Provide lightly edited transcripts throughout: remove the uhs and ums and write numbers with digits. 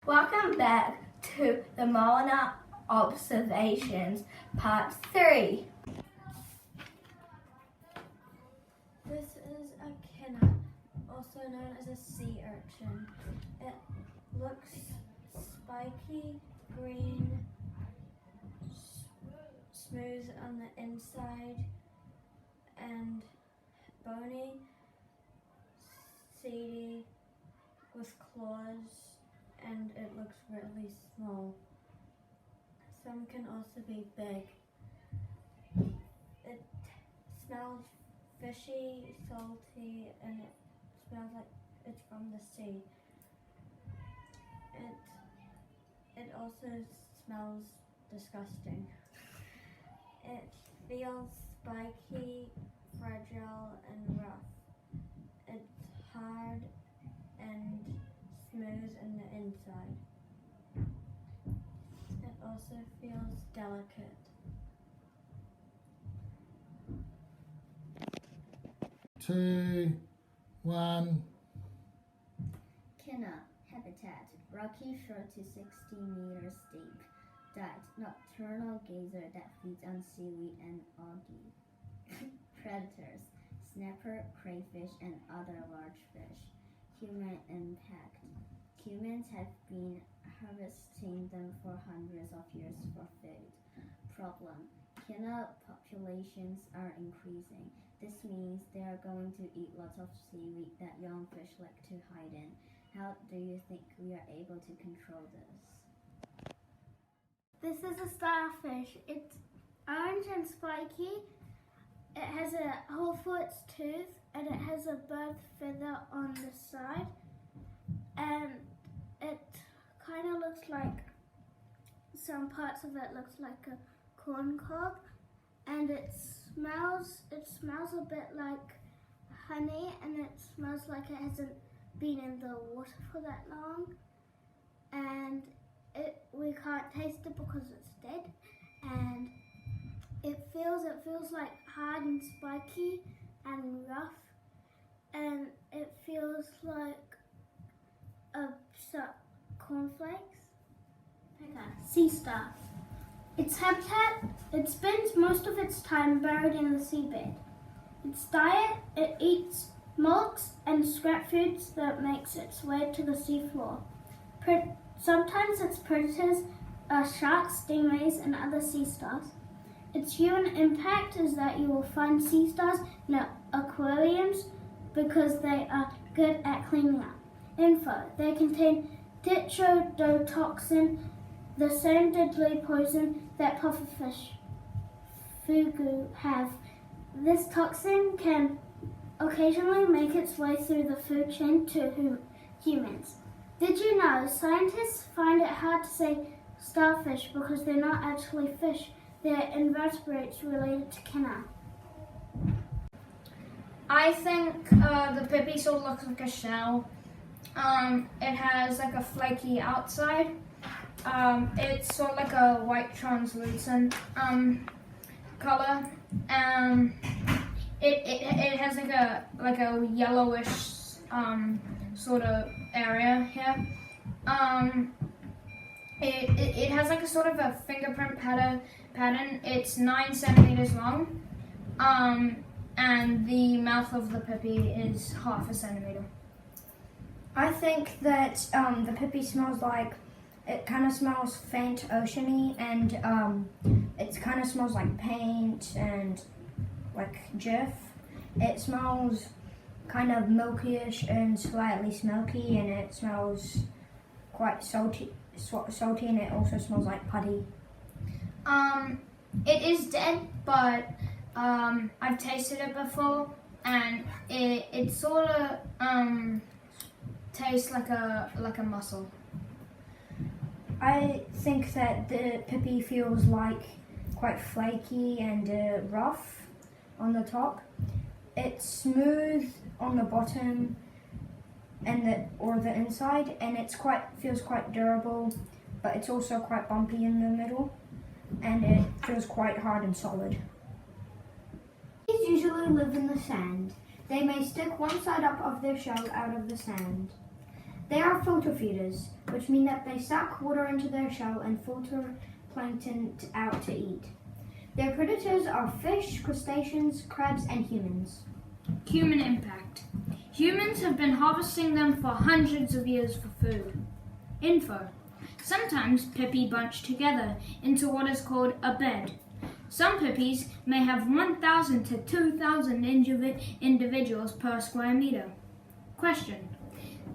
Welcome back to the Moana Observations Part 3. This is a kinna, also known as a sea urchin. It looks spiky, green, smooth on the inside, and bony, seedy, with claws, and it looks really small. Some can also be big. It smells fishy, salty, and it smells like it's from the sea. It also smells disgusting. It feels spiky, fragile, and rough. It's hard and smooth in the inside. It also feels delicate. 2, 1. Kinna habitat, rocky shore to 60 meters deep. Diet, nocturnal gazer that feeds on seaweed and algae. Predators, snapper, crayfish, and other large fish. Human impact. Humans have been harvesting them for hundreds of years for food. Problem, kinna populations are increasing. This means they are going to eat lots of seaweed that young fish like to hide in. How do you think we are able to control this? This is a starfish. It's orange and spiky. It has a hole for its tooth and it has a bird feather on the side. And it kind of looks like, some parts of it looks like a corn cob. And it smells a bit like honey, and it smells like it hasn't been in the water for that long. And we can't taste it because it's dead. And it feels like hard and spiky and rough, and it feels like cornflakes. Sea star. Its habitat, it spends most of its time buried in the seabed. Its diet, it eats mollusks and scrap foods that makes its way to the seafloor. Sometimes its predators are sharks, stingrays, and other sea stars. Its human impact is that you will find sea stars in aquariums because they are good at cleaning up. Info, they contain tetrodotoxin, the same deadly poison that pufferfish fugu have. This toxin can occasionally make its way through the food chain to humans. Did you know scientists find it hard to say starfish because they're not actually fish, they're invertebrates related to kinna? I think the pippy sort of looks like a shell. It has like a flaky outside. It's sort of like a white translucent color. It has like a yellowish sort of area here. It has like a sort of a fingerprint pattern. It's 9 centimeters long. And the mouth of the pippy is half a centimeter. I think that the pippy smells like, it kind of smells faint oceany, and it kind of smells like paint and like Jif. It smells kind of milky-ish and slightly smoky, and it smells quite salty, and it also smells like putty. It is dead, but I've tasted it before, and it sort of tastes like a mussel. I think that the pippy feels like quite flaky and rough on the top. It's smooth on the bottom and the inside, and feels quite durable, but it's also quite bumpy in the middle, and it feels quite hard and solid. These usually live in the sand. They may stick one side up of their shell out of the sand. They are photofeeders, which mean that they suck water into their shell and filter plankton out to eat. Their predators are fish, crustaceans, crabs, and humans. Human impact. Humans have been harvesting them for hundreds of years for food. Info. Sometimes pipi bunch together into what is called a bed. Some pipis may have 1,000 to 2,000 individuals per square meter. Question.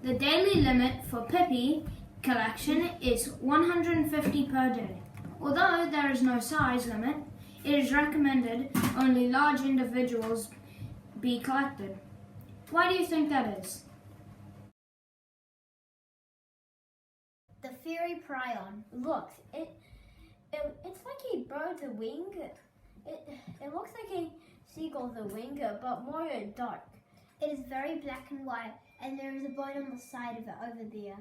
The daily limit for pipi collection is 150 per day. Although there is no size limit, it is recommended only large individuals be collected. Why do you think that is? The fairy prion. Look, it's like a bird with a wing. It looks like a seagull with a wing, but more dark. It is very black and white, and there is a bone on the side of it over there.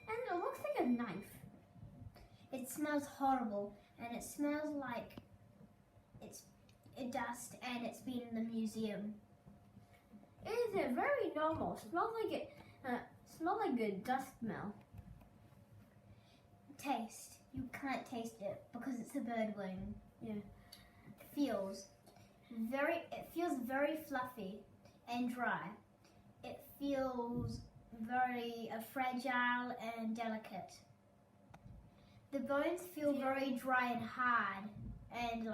And it looks like a knife. It smells horrible, and it smells like it's dust, and it's been in the museum. It is a very normal. Smells like a dust smell. Taste. You can't taste it because it's a bird wing. Yeah. It feels very fluffy and dry. It feels very fragile and delicate. The bones feel very dry and hard, and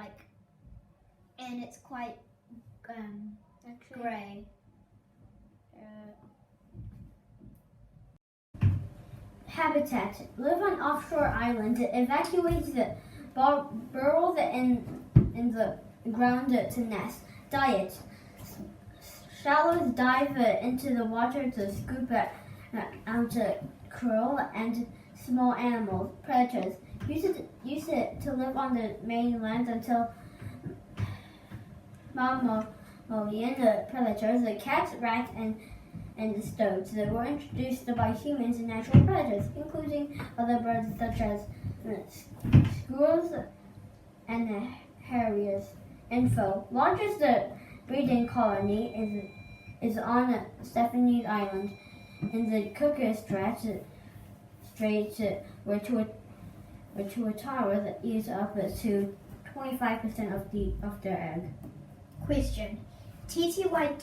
it's quite grey. Habitat. Live on offshore islands. It evacuates the burrows in the ground to nest. Diet. Shallows dive into the water to scoop out krill and small animals. Predators. Use it to live on the mainland until mammalian predators, the cats, rats, and stoats that were introduced by humans and natural predators, including other birds such as squirrels and harriers. Info. Largest breeding colony is on Stephanie's Island in the Cook Strait, where tuatara eats up to 25% of their egg. Question. Titiwai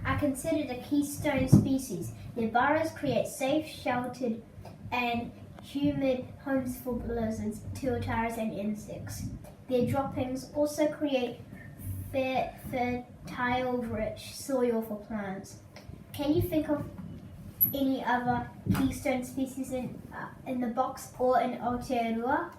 are considered a keystone species. Their burrows create safe, sheltered, and humid homes for lizards, tuataras, and insects. Their droppings also create fertile, rich soil for plants. Can you think of any other keystone species in the box or in Aotearoa?